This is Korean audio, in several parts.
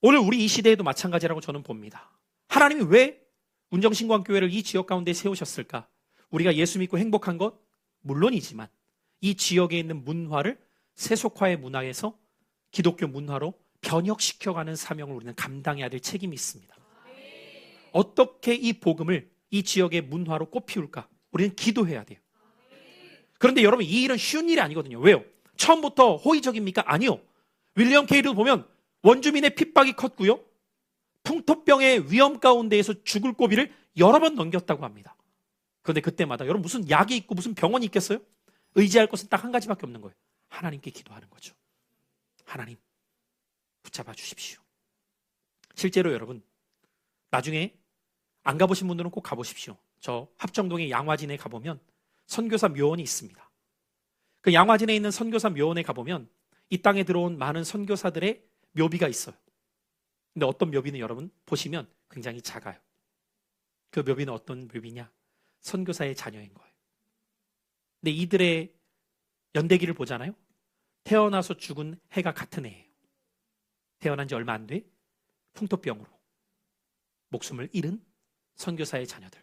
오늘 우리 이 시대에도 마찬가지라고 저는 봅니다. 하나님이 왜 운정신광교회를 이 지역 가운데 세우셨을까? 우리가 예수 믿고 행복한 것 물론이지만 이 지역에 있는 문화를 세속화의 문화에서 기독교 문화로 변혁시켜가는 사명을 우리는 감당해야 될 책임이 있습니다. 어떻게 이 복음을 이 지역의 문화로 꽃피울까? 우리는 기도해야 돼요. 그런데 여러분, 이 일은 쉬운 일이 아니거든요. 왜요? 처음부터 호의적입니까? 아니요. 윌리엄 케이를 보면 원주민의 핍박이 컸고요, 풍토병의 위험 가운데에서 죽을 고비를 여러 번 넘겼다고 합니다. 그런데 그때마다 여러분, 무슨 약이 있고 무슨 병원이 있겠어요? 의지할 것은 딱 한 가지밖에 없는 거예요. 하나님께 기도하는 거죠. 하나님, 붙잡아 주십시오. 실제로 여러분, 나중에 안 가보신 분들은 꼭 가보십시오. 저 합정동의 양화진에 가보면 선교사 묘원이 있습니다. 그 양화진에 있는 선교사 묘원에 가보면 이 땅에 들어온 많은 선교사들의 묘비가 있어요. 근데 어떤 묘비는 여러분 보시면 굉장히 작아요. 그 묘비는 어떤 묘비냐? 선교사의 자녀인 거예요. 근데 이들의 연대기를 보잖아요. 태어나서 죽은 해가 같은 해예요. 태어난 지 얼마 안 돼 풍토병으로 목숨을 잃은 선교사의 자녀들.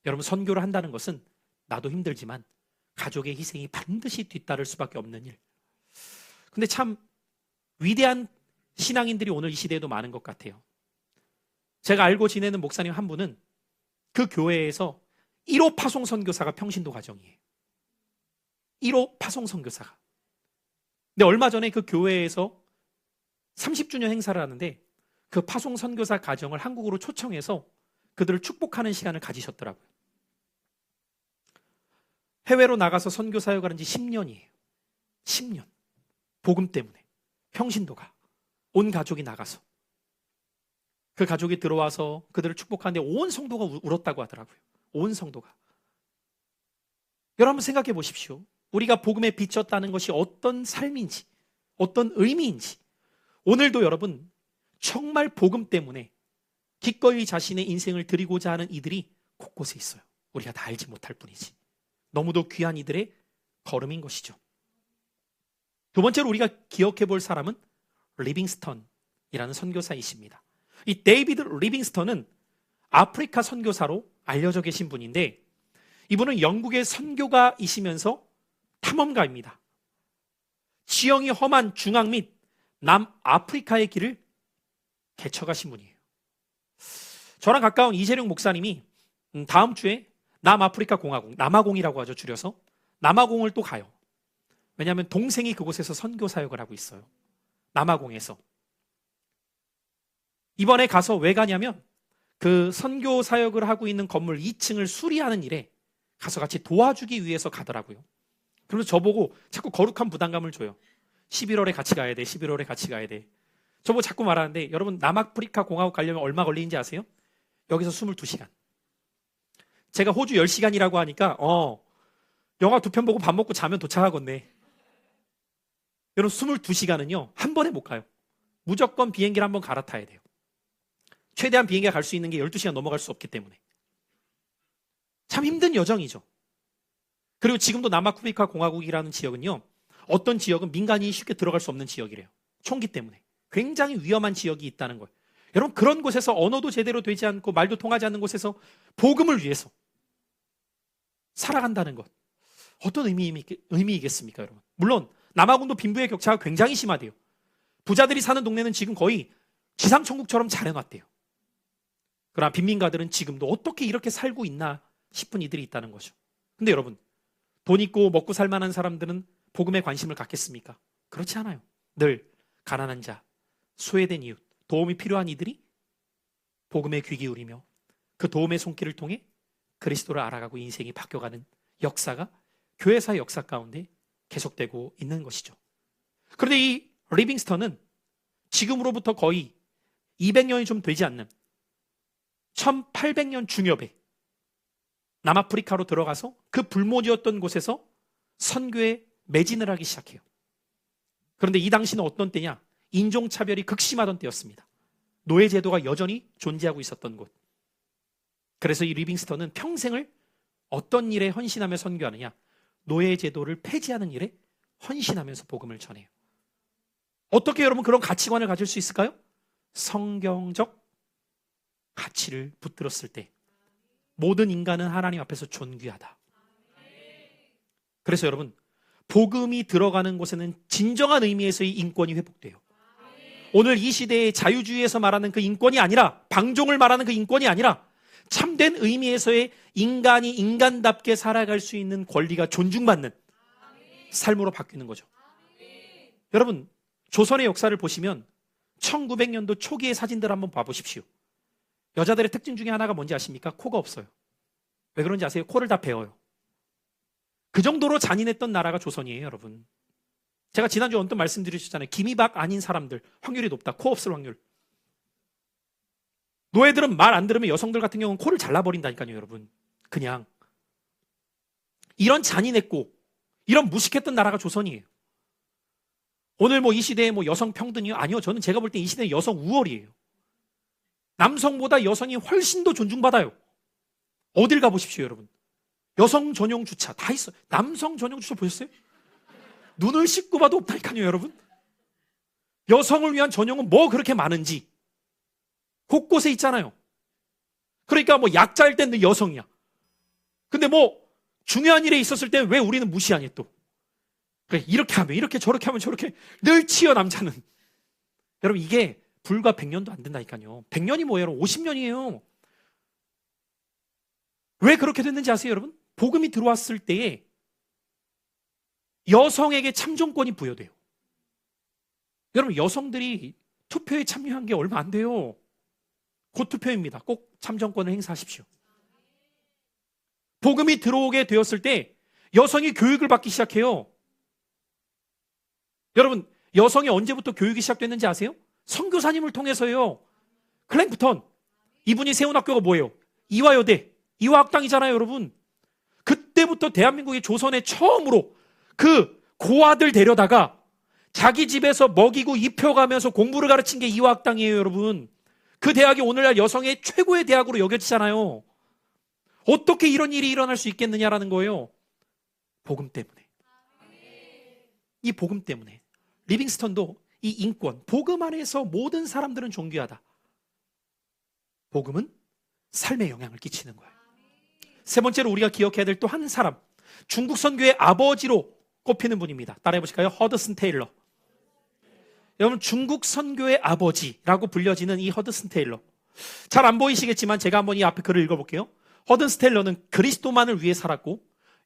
여러분, 선교를 한다는 것은 나도 힘들지만 가족의 희생이 반드시 뒤따를 수밖에 없는 일. 근데 참 위대한 신앙인들이 오늘 이 시대에도 많은 것 같아요. 제가 알고 지내는 목사님 한 분은 그 교회에서 1호 파송 선교사가 평신도 과정이에요. 1호 파송 선교사가. 근데 얼마 전에 그 교회에서 30주년 행사를 하는데 그 파송 선교사 가정을 한국으로 초청해서 그들을 축복하는 시간을 가지셨더라고요. 해외로 나가서 선교 사역을 한 지 10년이에요. 10년. 복음 때문에. 평신도가. 온 가족이 나가서. 그 가족이 들어와서 그들을 축복하는데 온 성도가 울었다고 하더라고요. 온 성도가. 여러분 생각해 보십시오. 우리가 복음에 비쳤다는 것이 어떤 삶인지, 어떤 의미인지. 오늘도 여러분 정말 복음 때문에 기꺼이 자신의 인생을 드리고자 하는 이들이 곳곳에 있어요. 우리가 다 알지 못할 뿐이지. 너무도 귀한 이들의 걸음인 것이죠. 두 번째로 우리가 기억해 볼 사람은 리빙스턴이라는 선교사이십니다. 이 데이비드 리빙스턴은 아프리카 선교사로 알려져 계신 분인데 이분은 영국의 선교가이시면서 탐험가입니다. 지형이 험한 중앙 및 남아프리카의 길을 개척하신 분이에요. 저랑 가까운 이재룡 목사님이 다음 주에 남아프리카 공화국, 남아공이라고 하죠, 줄여서. 남아공을 또 가요. 왜냐하면 동생이 그곳에서 선교 사역을 하고 있어요. 남아공에서. 이번에 가서 왜 가냐면 그 선교 사역을 하고 있는 건물 2층을 수리하는 일에 가서 같이 도와주기 위해서 가더라고요. 그래서 저보고 자꾸 거룩한 부담감을 줘요. 11월에 같이 가야 돼. 11월에 같이 가야 돼. 저보고 자꾸 말하는데 여러분, 남아프리카 공화국 가려면 얼마 걸리는지 아세요? 여기서 22시간. 제가 호주 10시간이라고 하니까 영화 2편 보고 밥 먹고 자면 도착하겠네. 여러분, 22시간은요 한 번에 못 가요. 무조건 비행기를 한번 갈아타야 돼요. 최대한 비행기가 갈 수 있는 게 12시간 넘어갈 수 없기 때문에. 참 힘든 여정이죠. 그리고 지금도 남아프리카 공화국이라는 지역은요, 어떤 지역은 민간인이 쉽게 들어갈 수 없는 지역이래요. 총기 때문에. 굉장히 위험한 지역이 있다는 거예요. 여러분, 그런 곳에서 언어도 제대로 되지 않고 말도 통하지 않는 곳에서 복음을 위해서 살아간다는 것, 어떤 의미이겠습니까, 여러분? 물론 남아공도 빈부의 격차가 굉장히 심하대요. 부자들이 사는 동네는 지금 거의 지상천국처럼 잘 해놨대요. 그러나 빈민가들은 지금도 어떻게 이렇게 살고 있나 싶은 이들이 있다는 거죠. 근데 여러분, 돈 있고 먹고 살 만한 사람들은 복음에 관심을 갖겠습니까? 그렇지 않아요. 늘 가난한 자, 소외된 이웃, 도움이 필요한 이들이 복음에 귀 기울이며 그 도움의 손길을 통해 그리스도를 알아가고 인생이 바뀌어가는 역사가 교회사의 역사 가운데 계속되고 있는 것이죠. 그런데 이 리빙스턴은 지금으로부터 거의 200년이 좀 되지 않는 1800년 중엽에 남아프리카로 들어가서 그 불모지였던 곳에서 선교에 매진을 하기 시작해요. 그런데 이 당시는 어떤 때냐? 인종차별이 극심하던 때였습니다. 노예제도가 여전히 존재하고 있었던 곳. 그래서 이 리빙스턴은 평생을 어떤 일에 헌신하며 선교하느냐? 노예제도를 폐지하는 일에 헌신하면서 복음을 전해요. 어떻게 여러분 그런 가치관을 가질 수 있을까요? 성경적 가치를 붙들었을 때 모든 인간은 하나님 앞에서 존귀하다. 그래서 여러분, 복음이 들어가는 곳에는 진정한 의미에서의 인권이 회복돼요. 오늘 이 시대의 자유주의에서 말하는 그 인권이 아니라, 방종을 말하는 그 인권이 아니라 참된 의미에서의 인간이 인간답게 살아갈 수 있는 권리가 존중받는 삶으로 바뀌는 거죠. 여러분, 조선의 역사를 보시면 1900년도 초기의 사진들 한번 봐보십시오. 여자들의 특징 중에 하나가 뭔지 아십니까? 코가 없어요. 왜 그런지 아세요? 코를 다 베어요. 그 정도로 잔인했던 나라가 조선이에요, 여러분. 제가 지난주에 언뜻 말씀드리셨잖아요. 기미박 아닌 사람들 확률이 높다. 코 없을 확률. 노예들은 말 안 들으면 여성들 같은 경우는 코를 잘라버린다니까요, 여러분. 그냥. 이런 잔인했고 이런 무식했던 나라가 조선이에요. 오늘 이 시대에 여성 평등이요? 아니요. 저는 제가 볼 때 이 시대는 여성 우월이에요. 남성보다 여성이 훨씬 더 존중받아요. 어딜 가보십시오, 여러분. 여성 전용 주차 다 있어요. 남성 전용 주차 보셨어요? 눈을 씻고 봐도 없다니까요, 여러분. 여성을 위한 전용은 뭐 그렇게 많은지 곳곳에 있잖아요. 그러니까 약자일 때는 여성이야. 근데 중요한 일에 있었을 때는 왜 우리는 무시하냐 또. 그래, 이렇게 하면 이렇게 저렇게 하면 저렇게 늘 치여 남자는. 여러분, 이게 불과 100년도 안 된다니까요. 100년이 뭐예요, 여러분? 50년이에요. 왜 그렇게 됐는지 아세요, 여러분? 복음이 들어왔을 때에 여성에게 참정권이 부여돼요. 여러분, 여성들이 투표에 참여한 게 얼마 안 돼요. 곧 투표입니다. 꼭 참정권을 행사하십시오. 복음이 들어오게 되었을 때 여성이 교육을 받기 시작해요. 여러분, 여성이 언제부터 교육이 시작됐는지 아세요? 선교사님을 통해서요. 클랭프턴, 이분이 세운 학교가 뭐예요? 이화여대, 이화학당이잖아요, 여러분. 그때부터 대한민국의 조선에 처음으로 그 고아들 데려다가 자기 집에서 먹이고 입혀가면서 공부를 가르친 게 이화학당이에요, 여러분. 그 대학이 오늘날 여성의 최고의 대학으로 여겨지잖아요. 어떻게 이런 일이 일어날 수 있겠느냐라는 거예요. 복음 때문에. 이 복음 때문에. 리빙스턴도 이 인권, 복음 안에서 모든 사람들은 존귀하다. 복음은 삶에 영향을 끼치는 거예요. 세 번째로 우리가 기억해야 될 또 한 사람, 중국 선교의 아버지로 꼽히는 분입니다. 따라해 보실까요? 허드슨 테일러. 여러분, 중국 선교의 아버지라고 불려지는 이 허드슨 테일러. 잘 안 보이시겠지만 제가 한번 이 앞에 글을 읽어볼게요. 허드슨 테일러는 그리스도만을 위해 살았고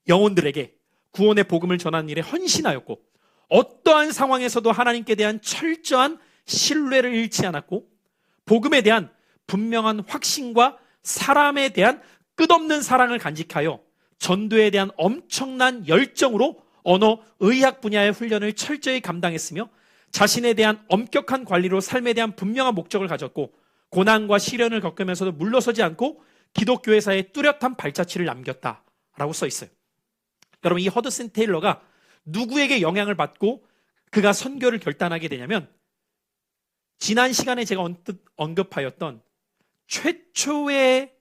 영혼들에게 구원의 복음을 전하는 일에 헌신하였고 어떠한 상황에서도 하나님께 대한 철저한 신뢰를 잃지 않았고 복음에 대한 분명한 확신과 사람에 대한 끝없는 사랑을 간직하여 전도에 대한 엄청난 열정으로 언어, 의학 분야의 훈련을 철저히 감당했으며 자신에 대한 엄격한 관리로 삶에 대한 분명한 목적을 가졌고 고난과 시련을 겪으면서도 물러서지 않고 기독교회사에 뚜렷한 발자취를 남겼다라고 써 있어요. 여러분, 이 허드슨 테일러가 누구에게 영향을 받고 그가 선교를 결단하게 되냐면 지난 시간에 제가 언뜻 언급하였던 최초의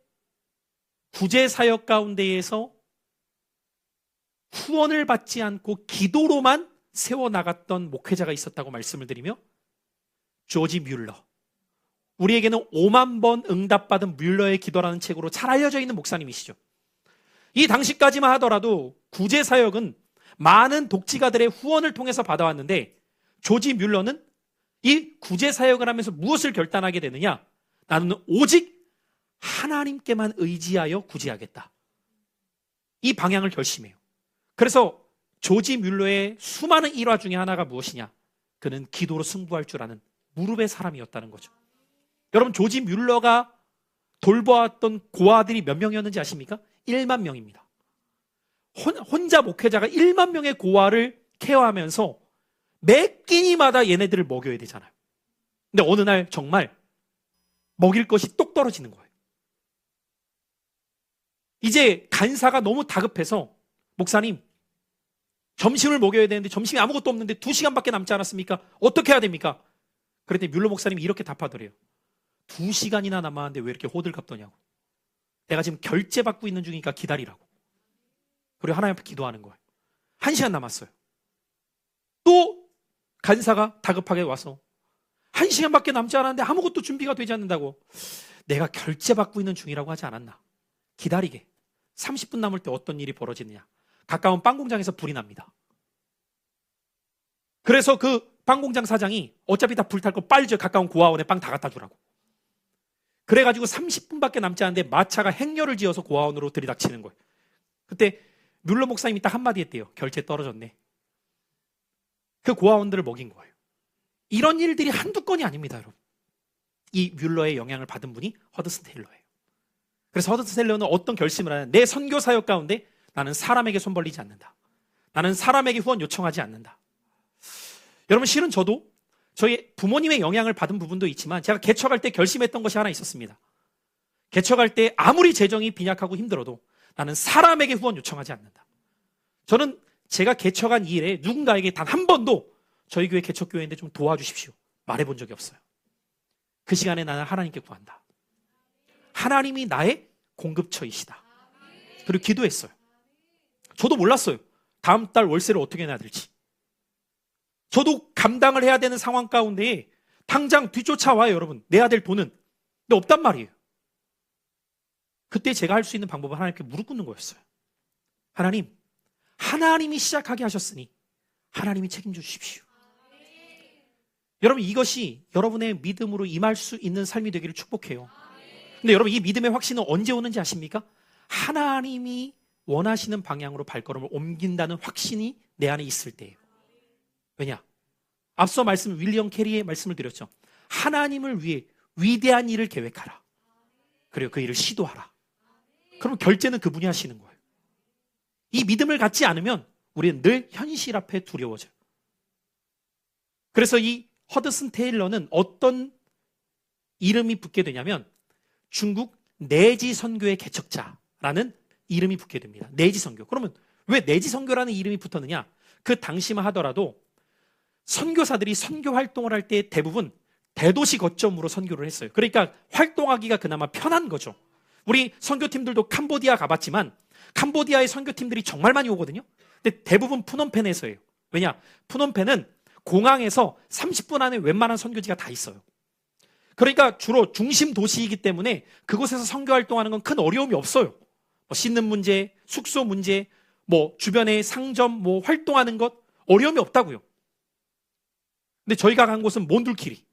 구제사역 가운데에서 후원을 받지 않고 기도로만 세워나갔던 목회자가 있었다고 말씀을 드리며 조지 뮬러, 우리에게는 5만 번 응답받은 뮬러의 기도라는 책으로 잘 알려져 있는 목사님이시죠. 이 당시까지만 하더라도 구제사역은 많은 독지가들의 후원을 통해서 받아왔는데 조지 뮬러는 이 구제사역을 하면서 무엇을 결단하게 되느냐? 나는 오직 하나님께만 의지하여 구제하겠다. 이 방향을 결심해요. 그래서 조지 뮬러의 수많은 일화 중에 하나가 무엇이냐? 그는 기도로 승부할 줄 아는 무릎의 사람이었다는 거죠. 여러분, 조지 뮬러가 돌보았던 고아들이 몇 명이었는지 아십니까? 1만 명입니다. 혼자 목회자가 1만 명의 고아를 케어하면서 매 끼니마다 얘네들을 먹여야 되잖아요. 근데 어느 날 정말 먹일 것이 똑 떨어지는 거예요. 이제 간사가 너무 다급해서 목사님, 점심을 먹여야 되는데 점심이 아무것도 없는데 2시간밖에 남지 않았습니까? 어떻게 해야 됩니까? 그랬더니 뮬러 목사님이 이렇게 답하더래요. 2시간이나 남았는데 왜 이렇게 호들갑떠냐고. 내가 지금 결제 받고 있는 중이니까 기다리라고. 그리고 하나님 앞에 기도하는 거예요. 1시간 남았어요. 또 간사가 다급하게 와서 1시간밖에 남지 않았는데 아무것도 준비가 되지 않는다고. 내가 결제받고 있는 중이라고 하지 않았나? 기다리게. 30분 남을 때 어떤 일이 벌어지느냐? 가까운 빵 공장에서 불이 납니다. 그래서 그 빵 공장 사장이 어차피 다 불탈 거 빨리 저 가까운 고아원에 빵 다 갖다 주라고. 그래가지고 30분밖에 남지 않은데 마차가 행렬을 지어서 고아원으로 들이닥치는 거예요. 그때 뮬러 목사님이 딱 한마디 했대요. 결제 떨어졌네. 그 고아원들을 먹인 거예요. 이런 일들이 한두 건이 아닙니다, 여러분. 이 뮬러의 영향을 받은 분이 허드슨 테일러예요. 그래서 허드슨 테일러는 어떤 결심을 하냐? 내 선교 사역 가운데 나는 사람에게 손 벌리지 않는다. 나는 사람에게 후원 요청하지 않는다. 여러분, 실은 저도 저희 부모님의 영향을 받은 부분도 있지만 제가 개척할 때 결심했던 것이 하나 있었습니다. 개척할 때 아무리 재정이 빈약하고 힘들어도 나는 사람에게 후원 요청하지 않는다. 저는 제가 개척한 이 일에 누군가에게 단 한 번도 저희 교회 개척교회인데 좀 도와주십시오 말해본 적이 없어요. 그 시간에 나는 하나님께 구한다. 하나님이 나의 공급처이시다. 그리고 기도했어요. 저도 몰랐어요. 다음 달 월세를 어떻게 내야 될지. 저도 감당을 해야 되는 상황 가운데 당장 뒤쫓아와요, 여러분. 내야 될 돈은. 근데 없단 말이에요. 그때 제가 할 수 있는 방법은 하나님께 무릎 꿇는 거였어요. 하나님, 하나님이 시작하게 하셨으니 하나님이 책임져 주십시오. 여러분, 이것이 여러분의 믿음으로 임할 수 있는 삶이 되기를 축복해요. 근데 여러분, 이 믿음의 확신은 언제 오는지 아십니까? 하나님이 원하시는 방향으로 발걸음을 옮긴다는 확신이 내 안에 있을 때예요. 왜냐? 앞서 윌리엄 캐리의 말씀을 드렸죠. 하나님을 위해 위대한 일을 계획하라. 그리고 그 일을 시도하라. 그럼 결제는 그분이 하시는 거예요. 이 믿음을 갖지 않으면 우리는 늘 현실 앞에 두려워져요. 그래서 이 허드슨 테일러는 어떤 이름이 붙게 되냐면 중국 내지 선교의 개척자라는 이름이 붙게 됩니다. 내지 선교. 그러면 왜 내지 선교라는 이름이 붙었느냐? 그 당시만 하더라도 선교사들이 선교 활동을 할 때 대부분 대도시 거점으로 선교를 했어요. 그러니까 활동하기가 그나마 편한 거죠. 우리 선교팀들도 캄보디아 가봤지만 캄보디아의 선교팀들이 정말 많이 오거든요. 근데 대부분 푸놈펜에서예요. 왜냐? 푸놈펜은 공항에서 30분 안에 웬만한 선교지가 다 있어요. 그러니까 주로 중심 도시이기 때문에 그곳에서 선교 활동하는 건 큰 어려움이 없어요. 뭐 씻는 문제, 숙소 문제, 뭐 주변에 상점, 뭐 활동하는 것 어려움이 없다고요. 근데 저희가 간 곳은 몬둘키리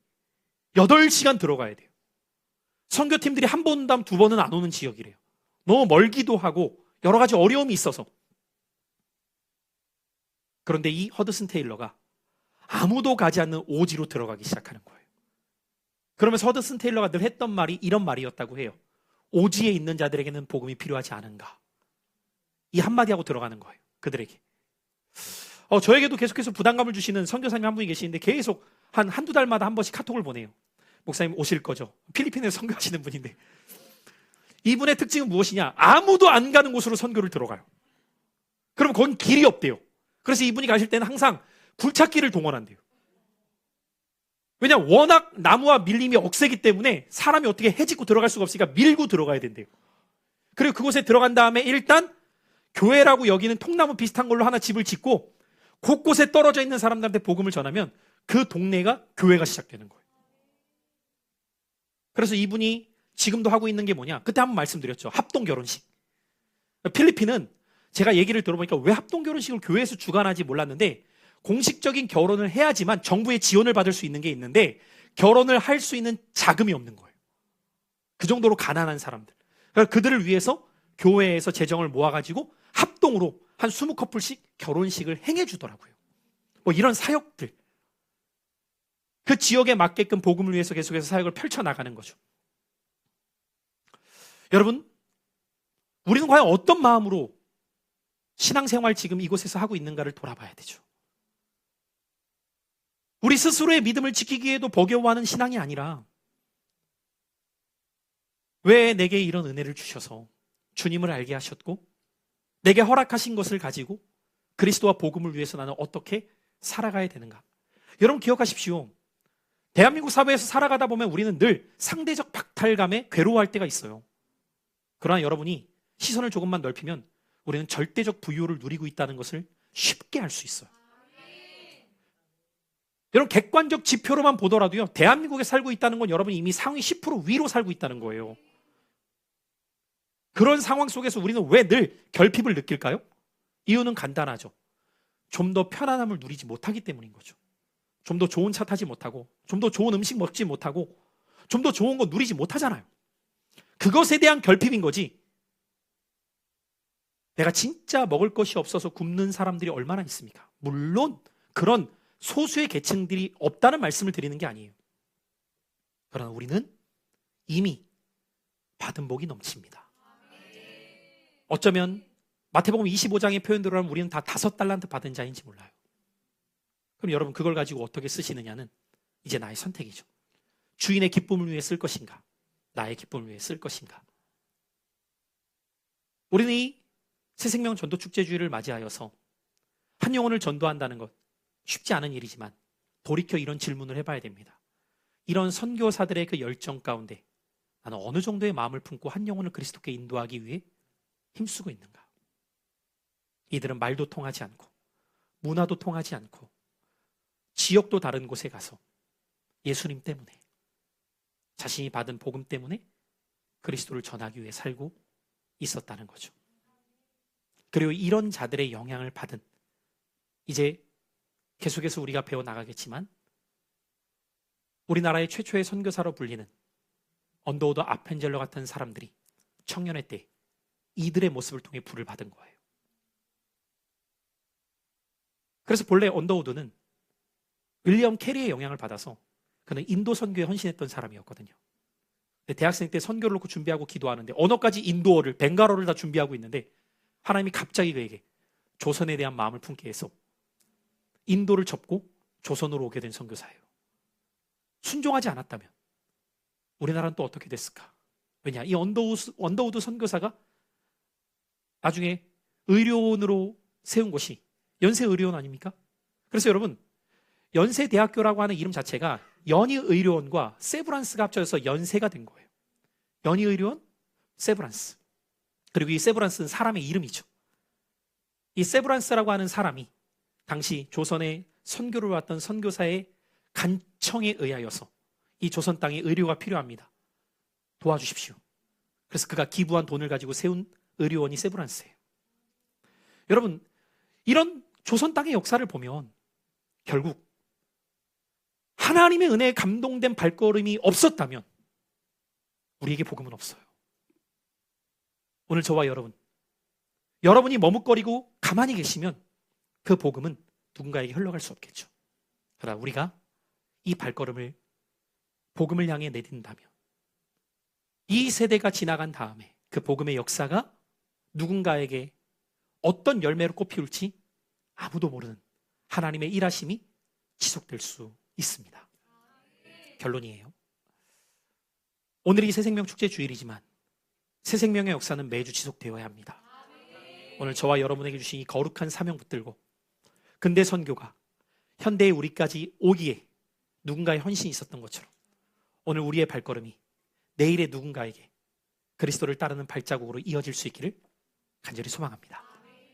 8시간 들어가야 돼요. 선교팀들이 한 번 온다면 2번은 안 오는 지역이래요. 너무 멀기도 하고 여러 가지 어려움이 있어서. 그런데 이 허드슨 테일러가 아무도 가지 않는 오지로 들어가기 시작하는 거예요. 그러면서 허드슨 테일러가 늘 했던 말이 이런 말이었다고 해요. 오지에 있는 자들에게는 복음이 필요하지 않은가. 이 한마디 하고 들어가는 거예요. 그들에게. 저에게도 계속해서 부담감을 주시는 선교사님 한 분이 계시는데 계속 한두 달마다 한 번씩 카톡을 보내요. 목사님 오실 거죠? 필리핀에서 선교하시는 분인데. 이분의 특징은 무엇이냐? 아무도 안 가는 곳으로 선교를 들어가요. 그럼 거긴 길이 없대요. 그래서 이분이 가실 때는 항상 굴착기를 동원한대요. 왜냐? 워낙 나무와 밀림이 억세기 때문에 사람이 어떻게 해집고 들어갈 수가 없으니까 밀고 들어가야 된대요. 그리고 그곳에 들어간 다음에 일단 교회라고 여기는 통나무 비슷한 걸로 하나 집을 짓고 곳곳에 떨어져 있는 사람들한테 복음을 전하면 그 동네가 교회가 시작되는 거예요. 그래서 이분이 지금도 하고 있는 게 뭐냐? 그때 한번 말씀드렸죠. 합동 결혼식. 필리핀은 제가 얘기를 들어보니까 왜 합동 결혼식을 교회에서 주관하지 몰랐는데 공식적인 결혼을 해야지만 정부의 지원을 받을 수 있는 게 있는데 결혼을 할 수 있는 자금이 없는 거예요. 그 정도로 가난한 사람들. 그러니까 그들을 위해서 교회에서 재정을 모아가지고 합동으로 한 20커플씩 결혼식을 행해주더라고요. 뭐 이런 사역들. 그 지역에 맞게끔 복음을 위해서 계속해서 사역을 펼쳐나가는 거죠. 여러분, 우리는 과연 어떤 마음으로 신앙생활 지금 이곳에서 하고 있는가를 돌아봐야 되죠. 우리 스스로의 믿음을 지키기에도 버거워하는 신앙이 아니라 왜 내게 이런 은혜를 주셔서 주님을 알게 하셨고 내게 허락하신 것을 가지고 그리스도와 복음을 위해서 나는 어떻게 살아가야 되는가. 여러분 기억하십시오. 대한민국 사회에서 살아가다 보면 우리는 늘 상대적 박탈감에 괴로워할 때가 있어요. 그러나 여러분이 시선을 조금만 넓히면 우리는 절대적 부유를 누리고 있다는 것을 쉽게 알 수 있어요. 여러분 객관적 지표로만 보더라도요, 대한민국에 살고 있다는 건 여러분 이미 상위 10% 위로 살고 있다는 거예요. 그런 상황 속에서 우리는 왜 늘 결핍을 느낄까요? 이유는 간단하죠. 좀 더 편안함을 누리지 못하기 때문인 거죠. 좀 더 좋은 차 타지 못하고, 좀 더 좋은 음식 먹지 못하고, 좀 더 좋은 거 누리지 못하잖아요. 그것에 대한 결핍인 거지. 내가 진짜 먹을 것이 없어서 굶는 사람들이 얼마나 있습니까? 물론 그런 소수의 계층들이 없다는 말씀을 드리는 게 아니에요. 그러나 우리는 이미 받은 복이 넘칩니다. 어쩌면 마태복음 25장의 표현대로 하면 우리는 다 5달란트 받은 자인지 몰라요. 그럼 여러분 그걸 가지고 어떻게 쓰시느냐는 이제 나의 선택이죠. 주인의 기쁨을 위해 쓸 것인가? 나의 기쁨을 위해 쓸 것인가? 우리는 이 새생명 전도축제주의를 맞이하여서 한 영혼을 전도한다는 것 쉽지 않은 일이지만 돌이켜 이런 질문을 해봐야 됩니다. 이런 선교사들의 그 열정 가운데 나는 어느 정도의 마음을 품고 한 영혼을 그리스도께 인도하기 위해 힘쓰고 있는가? 이들은 말도 통하지 않고 문화도 통하지 않고 지역도 다른 곳에 가서 예수님 때문에 자신이 받은 복음 때문에 그리스도를 전하기 위해 살고 있었다는 거죠. 그리고 이런 자들의 영향을 받은 이제 계속해서 우리가 배워나가겠지만 우리나라의 최초의 선교사로 불리는 언더우드 아펜젤러 같은 사람들이 청년의 때 이들의 모습을 통해 불을 받은 거예요. 그래서 본래 언더우드는 윌리엄 캐리의 영향을 받아서 그는 인도 선교에 헌신했던 사람이었거든요. 근데 대학생 때 선교를 놓고 준비하고 기도하는데 언어까지 인도어를, 벵갈어를 다 준비하고 있는데 하나님이 갑자기 그에게 조선에 대한 마음을 품게 해서 인도를 접고 조선으로 오게 된 선교사예요. 순종하지 않았다면 우리나라는 또 어떻게 됐을까? 왜냐? 이 언더우드 선교사가 나중에 의료원으로 세운 곳이 연세의료원 아닙니까? 그래서 여러분 연세대학교라고 하는 이름 자체가 연희의료원과 세브란스가 합쳐져서 연세가 된 거예요. 연희의료원, 세브란스. 그리고 이 세브란스는 사람의 이름이죠. 이 세브란스라고 하는 사람이 당시 조선에 선교를 왔던 선교사의 간청에 의하여서 이 조선 땅에 의료가 필요합니다. 도와주십시오. 그래서 그가 기부한 돈을 가지고 세운 의료원이 세브란스예요. 여러분, 이런 조선 땅의 역사를 보면 결국 하나님의 은혜에 감동된 발걸음이 없었다면 우리에게 복음은 없어요. 오늘 저와 여러분이 머뭇거리고 가만히 계시면 그 복음은 누군가에게 흘러갈 수 없겠죠. 그러나 우리가 이 발걸음을 복음을 향해 내딛는다면 이 세대가 지나간 다음에 그 복음의 역사가 누군가에게 어떤 열매로 꽃피울지 아무도 모르는 하나님의 일하심이 지속될 수 있습니다. 결론이에요. 오늘이 새생명 축제 주일이지만 새생명의 역사는 매주 지속되어야 합니다. 오늘 저와 여러분에게 주신 이 거룩한 사명 붙들고 근대 선교가 현대의 우리까지 오기에 누군가의 헌신이 있었던 것처럼 오늘 우리의 발걸음이 내일의 누군가에게 그리스도를 따르는 발자국으로 이어질 수 있기를 간절히 소망합니다.